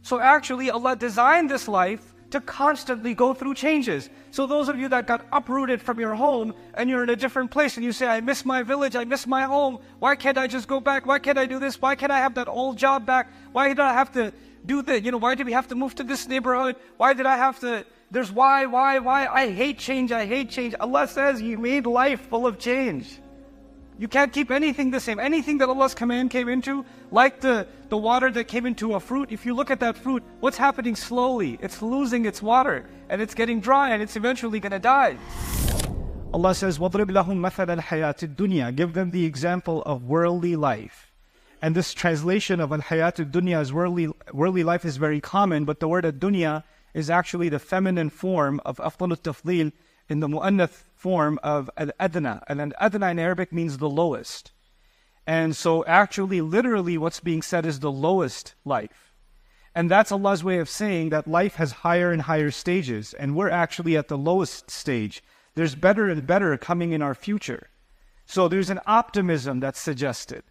So actually Allah designed this life to constantly go through changes. So those of you that got uprooted from your home and you're in a different place and you say, I miss my village, I miss my home, why can't I just go back? Why can't I do this? Why can't I have that old job back? Why did I have to do that? Why did we have to move to this neighborhood? Why did I have to, there's why? I hate change. Allah says He made life full of change. You can't keep anything the same. Anything that Allah's command came into, like the water that came into a fruit, if you look at that fruit, what's happening slowly? It's losing its water, and it's getting dry, and it's eventually going to die. Allah says, وَضْرِبْ لَهُمْ مَثَلَ الْحَيَاةِ الدُّنْيَا. Give them the example of worldly life. And this translation of al-hayat dunya as worldly life is very common, but the word ad-dunya is actually the feminine form of afdal al-tafdil in the mu'annath form of al-adna. And al-adna in Arabic means the lowest. And so actually, literally, what's being said is the lowest life. And that's Allah's way of saying that life has higher and higher stages, and we're actually at the lowest stage. There's better and better coming in our future. So there's an optimism that's suggested.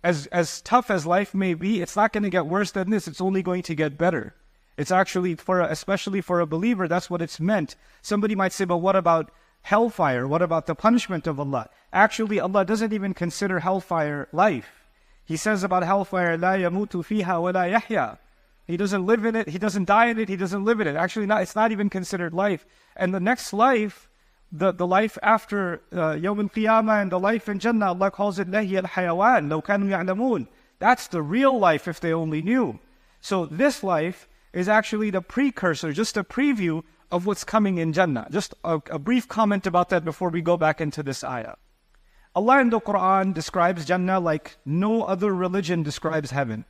As tough as life may be, it's not going to get worse than this. It's only going to get better. It's actually, especially for a believer, that's what it's meant. Somebody might say, but what about hellfire? What about the punishment of Allah? Actually, Allah doesn't even consider hellfire life. He says about hellfire, لا يموت فيها ولا يحيا. He doesn't live in it, He doesn't die in it, He doesn't live in it. Actually, it's not even considered life. And the next life, the life after Yawm al-Qiyamah and the life in Jannah, Allah calls it lahi al-hayawan, law kanu ya'lamun. That's the real life if they only knew. So this life is actually the precursor, just a preview of what's coming in Jannah. Just a brief comment about that before we go back into this ayah. Allah in the Quran describes Jannah like no other religion describes heaven.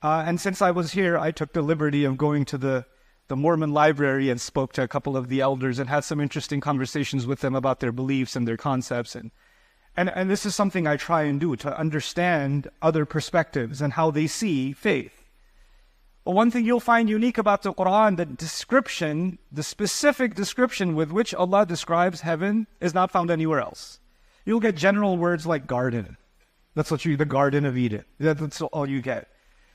And since I was here, I took the liberty of going to the Mormon library and spoke to a couple of the elders and had some interesting conversations with them about their beliefs and their concepts. And this is something I try and do, to understand other perspectives and how they see faith. But one thing you'll find unique about the Quran, the description, the specific description with which Allah describes heaven is not found anywhere else. You'll get general words like garden. That's the Garden of Eden. That's all you get.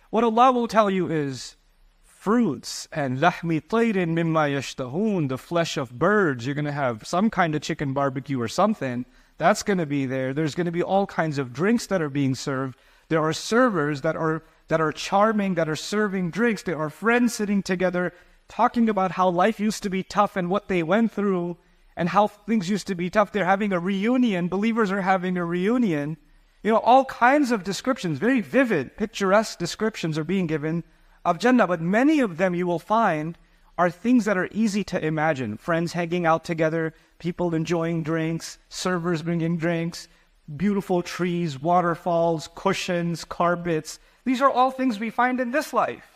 What Allah will tell you is fruits and lahmi tayrin mimma yashtahun, the flesh of birds. You're going to have some kind of chicken barbecue or something. That's going to be there. There's going to be all kinds of drinks that are being served. There are servers that are charming, that are serving drinks. There are friends sitting together talking about how life used to be tough and what they went through and how things used to be tough. They're having a reunion. Believers are having a reunion. All kinds of descriptions, very vivid, picturesque descriptions are being given of Jannah. But many of them you will find are things that are easy to imagine. Friends hanging out together, people enjoying drinks, servers bringing drinks, beautiful trees, waterfalls, cushions, carpets. These are all things we find in this life.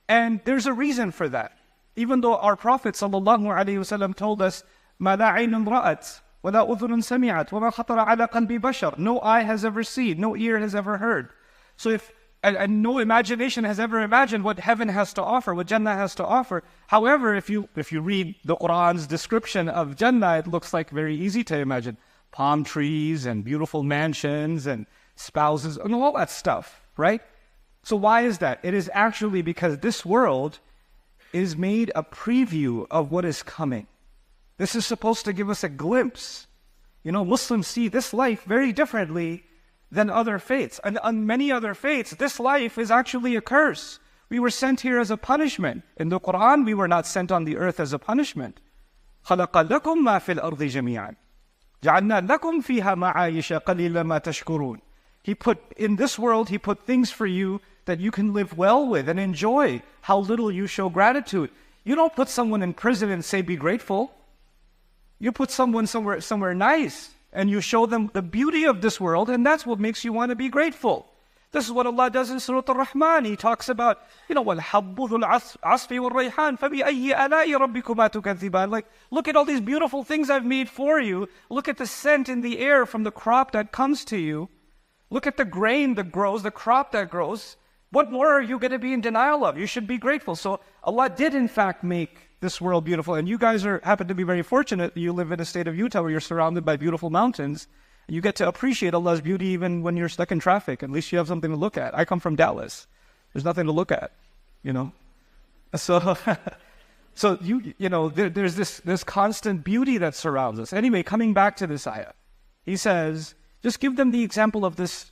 And there's a reason for that. Even though our Prophet ﷺ told us, مَا لَا عَيْنٌ رَأَتْ وَلَا أُذُنٌ سَمِعَتْ وَمَا خَطَرَ عَلَى قَلْبِ بَشَرٍ. No eye has ever seen, no ear has ever heard. So and no imagination has ever imagined what heaven has to offer, what Jannah has to offer. However, if you read the Quran's description of Jannah, it looks like very easy to imagine. Palm trees and beautiful mansions and spouses and all that stuff, right? So why is that? It is actually because this world is made a preview of what is coming. This is supposed to give us a glimpse. Muslims see this life very differently than other faiths. And on many other faiths, this life is actually a curse. We were sent here as a punishment. In the Quran, we were not sent on the earth as a punishment. خَلَقَ لَكُم مَا فِي الْأَرْضِ جَمِيعًا جَعَلْنَا لَكُم فِيهَا مَعَايِشَ قَلِيلًا مَا تَشْكُرُونَ. In this world, He put things for you that you can live well with and enjoy. How little you show gratitude. You don't put someone in prison and say, be grateful. You put someone somewhere nice and you show them the beauty of this world, and that's what makes you want to be grateful. This is what Allah does in Surah Ar-Rahman. He talks about, وَالْحَبُّ ذُو الْعَصْفِ وَالرَّيْحَانِ فَبِأَيِّ آلَاءِ رَبِّكُمَا تُكَذِّبَانِ. Like, look at all these beautiful things I've made for you. Look at the scent in the air from the crop that comes to you. Look at the grain that grows, the crop that grows. What more are you going to be in denial of? You should be grateful. So Allah did in fact make this world beautiful. And you guys happen to be very fortunate. You live in a state of Utah where you're surrounded by beautiful mountains. You get to appreciate Allah's beauty even when you're stuck in traffic. At least you have something to look at. I come from Dallas. There's nothing to look at. you know. So, so there's this constant beauty that surrounds us. Anyway, coming back to this ayah, he says, just give them the example of this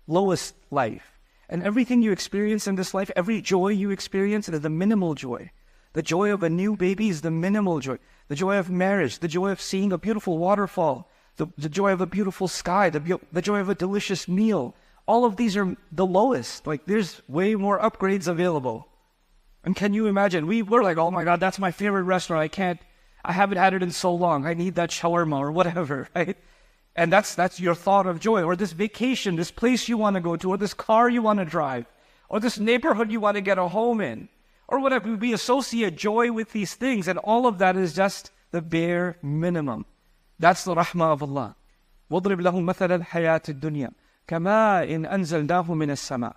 lowest life. And everything you experience in this life, every joy you experience, is the minimal joy. The joy of a new baby is the minimal joy. The joy of marriage, the joy of seeing a beautiful waterfall, the joy of a beautiful sky, the joy of a delicious meal. All of these are the lowest. Like, there's way more upgrades available. And can you imagine? We're like, oh my God, that's my favorite restaurant. I haven't had it in so long. I need that shawarma or whatever, right? And that's your thought of joy. Or this vacation, this place you want to go to, or this car you want to drive, or this neighborhood you want to get a home in, or whatever. We associate joy with these things, and all of that is just the bare minimum. That's the rahmah of Allah. وَضْرِبْ لَهُمْ مَثَلَ الْحَيَاةِ الدُّنْيَا كَمَاءٍ أَنزَلْنَاهُ مِنَ السَّمَاءِ.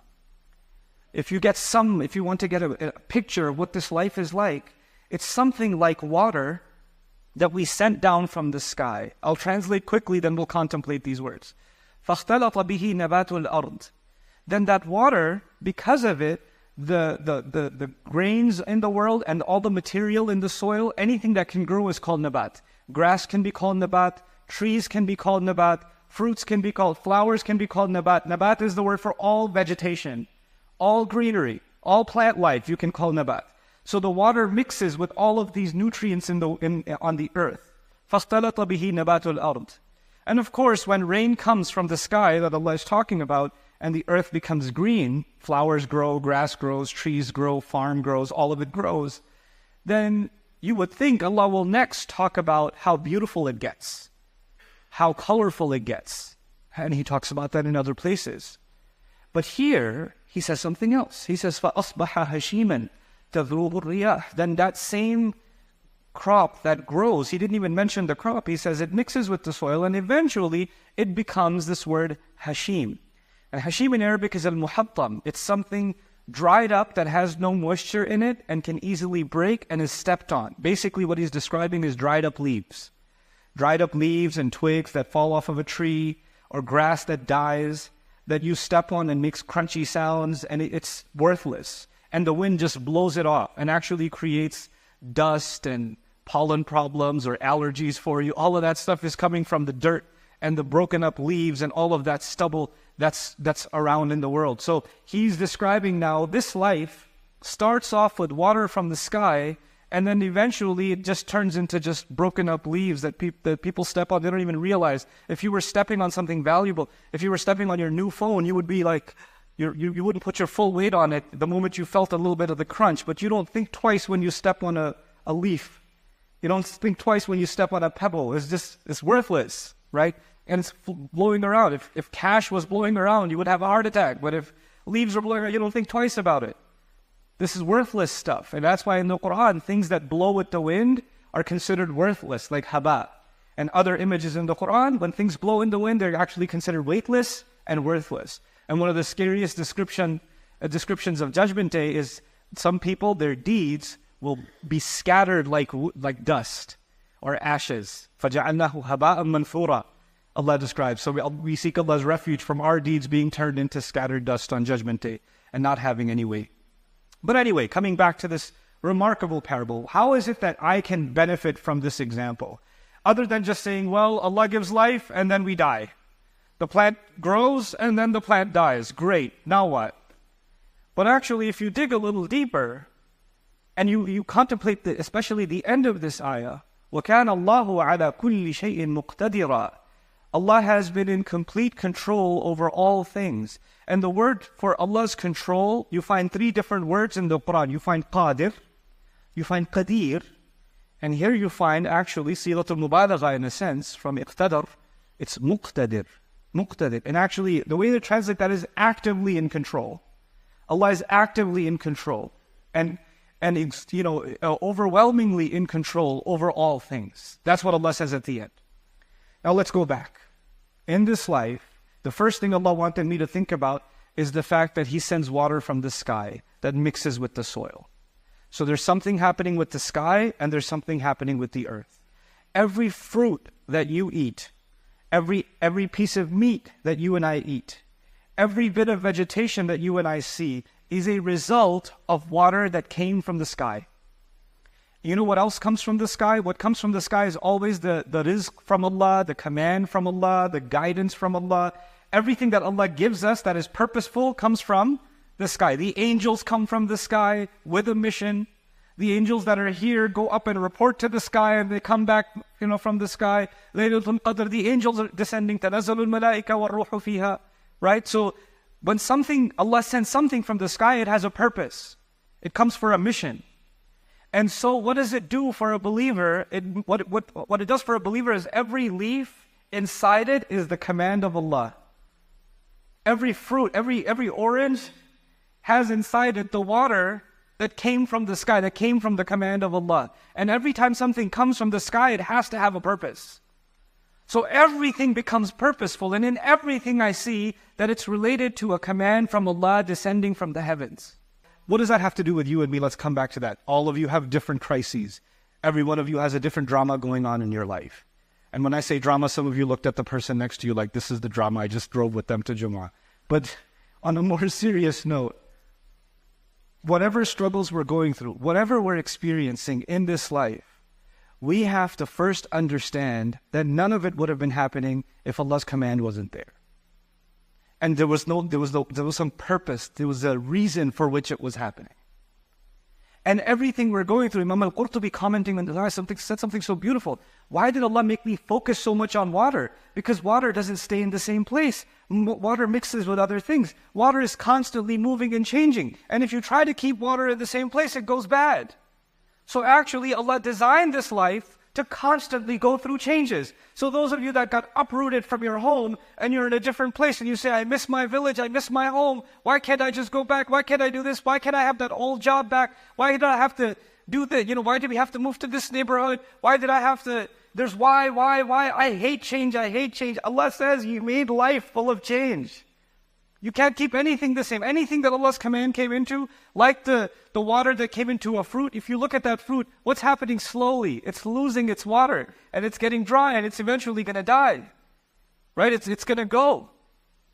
If you want to get a picture of what this life is like, it's something like water that we sent down from the sky. I'll translate quickly, then we'll contemplate these words. فَاخْتَلَطَ بِهِ نَبَاتُ الْأَرْضِ. Then that water, because of it, the grains in the world and all the material in the soil, anything that can grow is called nabat. Grass can be called nabat, trees can be called nabat, fruits can be called, flowers can be called nabat. Nabat is the word for all vegetation, all greenery, all plant life you can call nabat. So the water mixes with all of these nutrients on the earth. فَاخْتَلَطَ بِهِ نَبَاتُ الْأَرْضِ. And of course, when rain comes from the sky that Allah is talking about, and the earth becomes green, flowers grow, grass grows, trees grow, farm grows, all of it grows, then you would think Allah will next talk about how beautiful it gets, how colorful it gets. And He talks about that in other places. But here, He says something else. He says, فَأَصْبَحَ هَشِيمًا تَذْرُوهُ الرِّيَاحُ. Then that same crop that grows, He didn't even mention the crop, He says it mixes with the soil, and eventually it becomes this word hashim. And hashim in Arabic is al-muhattam. It's something dried up that has no moisture in it and can easily break and is stepped on. Basically what He's describing is dried up leaves. Dried up leaves and twigs that fall off of a tree, or grass that dies, that you step on and makes crunchy sounds, and it's worthless. And the wind just blows it off and actually creates dust and pollen problems or allergies for you. All of that stuff is coming from the dirt and the broken up leaves and all of that stubble that's around in the world. So He's describing now this life starts off with water from the sky, and then eventually it just turns into just broken up leaves that people step on. They don't even realize. If you were stepping on something valuable, if you were stepping on your new phone, you would be like, you wouldn't put your full weight on it the moment you felt a little bit of the crunch, but you don't think twice when you step on a leaf. You don't think twice when you step on a pebble. It's worthless, right? And it's blowing around. If cash was blowing around, you would have a heart attack. But if leaves are blowing around, you don't think twice about it. This is worthless stuff. And that's why in the Quran, things that blow with the wind are considered worthless, like haba. And other images in the Quran, when things blow in the wind, they're actually considered weightless and worthless. And one of the scariest descriptions of Judgment Day is some people, their deeds will be scattered like dust or ashes. فَجَعَلْنَاهُ هَبَاءً مَنْثُورًا. Allah describes. So we seek Allah's refuge from our deeds being turned into scattered dust on Judgment Day and not having any weight. But anyway, coming back to this remarkable parable, how is it that I can benefit from this example? Other than just saying, well, Allah gives life and then we die. The plant grows and then the plant dies. Great, now what? But actually, if you dig a little deeper and you contemplate especially the end of this ayah, وَكَانَ اللَّهُ عَلَى كُلِّ شَيْءٍ مُقْتَدِرًا. Allah has been in complete control over all things. And the word for Allah's control, you find 3 different words in the Quran. You find qadir, you find qadir, and here you find actually silatul mubalagha in a sense from iqtadar. It's muqtadir, muqtadir. And actually the way to translate that is actively in control. Allah is actively in control and overwhelmingly in control over all things. That's what Allah says at the end. Now let's go back. In this life, the first thing Allah wanted me to think about is the fact that He sends water from the sky that mixes with the soil. So there's something happening with the sky and there's something happening with the earth. Every fruit that you eat, every piece of meat that you and I eat, every bit of vegetation that you and I see is a result of water that came from the sky. You know what else comes from the sky? What comes from the sky is always the rizq from Allah, the command from Allah, the guidance from Allah. Everything that Allah gives us that is purposeful comes from the sky. The angels come from the sky with a mission. The angels that are here go up and report to the sky, and they come back, from the sky. Laylatul Qadr, the angels are descending. Tanazzalul malaika wa ruhu fiha. Right? So when Allah sends something from the sky, it has a purpose. It comes for a mission. And so what does it do for a believer? What it does for a believer is every leaf inside it is the command of Allah. Every fruit, every orange has inside it the water that came from the sky, that came from the command of Allah. And every time something comes from the sky, it has to have a purpose. So everything becomes purposeful, and in everything I see that it's related to a command from Allah descending from the heavens. What does that have to do with you and me? Let's come back to that. All of you have different crises. Every one of you has a different drama going on in your life. And when I say drama, some of you looked at the person next to you like, this is the drama, I just drove with them to Jummah. But on a more serious note, whatever struggles we're going through, whatever we're experiencing in this life, we have to first understand that none of it would have been happening if Allah's command wasn't there. And there was some purpose, there was a reason for which it was happening. And everything we're going through, Imam al-Qurtubi commenting on the said something so beautiful. Why did Allah make me focus so much on water? Because water doesn't stay in the same place. Water mixes with other things. Water is constantly moving and changing. And if you try to keep water in the same place, it goes bad. So actually, Allah designed this life to constantly go through changes. So those of you that got uprooted from your home and you're in a different place and you say, I miss my village, I miss my home, why can't I just go back? Why can't I do this? Why can't I have that old job back? Why did I have to do that? Why did we have to move to this neighborhood? Why did I have to, why? I hate change, I hate change. Allah says you made life full of change. You can't keep anything the same. Anything that Allah's command came into, like the water that came into a fruit, if you look at that fruit, what's happening slowly? It's losing its water, and it's getting dry, and it's eventually going to die. Right? It's going to go.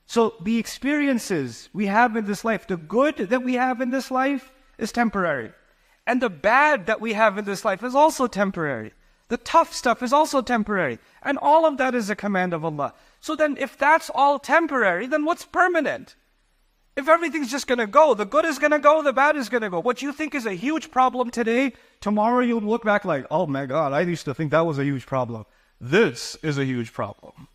So the experiences we have in this life, the good that we have in this life is temporary. And the bad that we have in this life is also temporary. The tough stuff is also temporary. And all of that is a command of Allah. So then if that's all temporary, then what's permanent? If everything's just going to go, the good is going to go, the bad is going to go. What you think is a huge problem today, tomorrow you'll look back like, oh my God, I used to think that was a huge problem. This is a huge problem.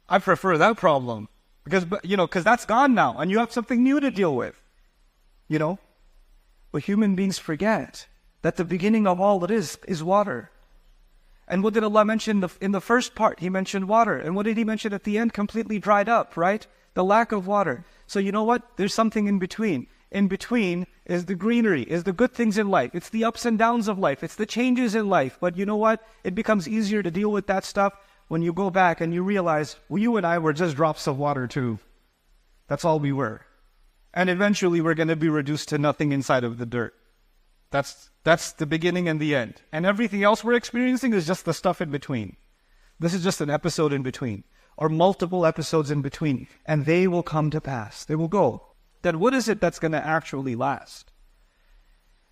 I prefer that problem because that's gone now and you have something new to deal with. But human beings forget that the beginning of all it is water. And what did Allah mention in the first part? He mentioned water. And what did He mention at the end? Completely dried up, right? The lack of water. So you know what? There's something in between. In between is the greenery, is the good things in life. It's the ups and downs of life. It's the changes in life. But you know what? It becomes easier to deal with that stuff when you go back and you realize, well, you and I were just drops of water too. That's all we were. And eventually we're going to be reduced to nothing inside of the dirt. That's the beginning and the end. And everything else we're experiencing is just the stuff in between. This is just an episode in between, or multiple episodes in between, and they will come to pass. They will go. Then what is it that's going to actually last?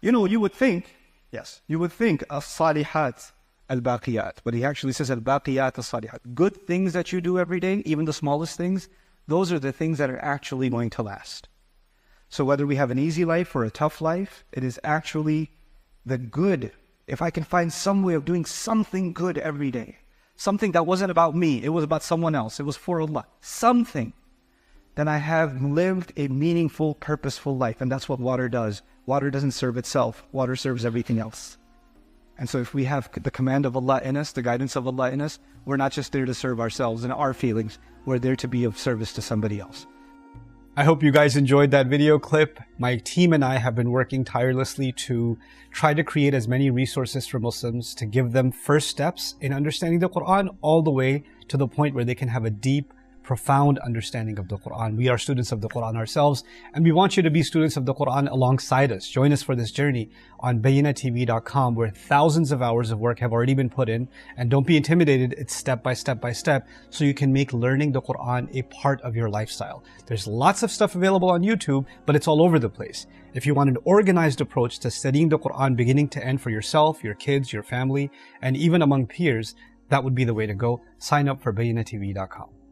You would think as-salihat al-baqiyat, but He actually says al-baqiyat as-salihat. Good things that you do every day, even the smallest things, those are the things that are actually going to last. So whether we have an easy life or a tough life, it is actually the good. If I can find some way of doing something good every day, something that wasn't about me, it was about someone else, it was for Allah, something, then I have lived a meaningful, purposeful life. And that's what water does. Water doesn't serve itself. Water serves everything else. And so if we have the command of Allah in us, the guidance of Allah in us, we're not just there to serve ourselves and our feelings, we're there to be of service to somebody else. I hope you guys enjoyed that video clip. My team and I have been working tirelessly to try to create as many resources for Muslims to give them first steps in understanding the Quran all the way to the point where they can have a deep profound understanding of the Quran. We are students of the Quran ourselves, and we want you to be students of the Quran alongside us. Join us for this journey on bayinatv.com, where thousands of hours of work have already been put in. And don't be intimidated, it's step by step by step, so you can make learning the Quran a part of your lifestyle. There's lots of stuff available on YouTube, but it's all over the place. If you want an organized approach to studying the Quran beginning to end for yourself, your kids, your family, and even among peers, that would be the way to go. Sign up for bayinatv.com.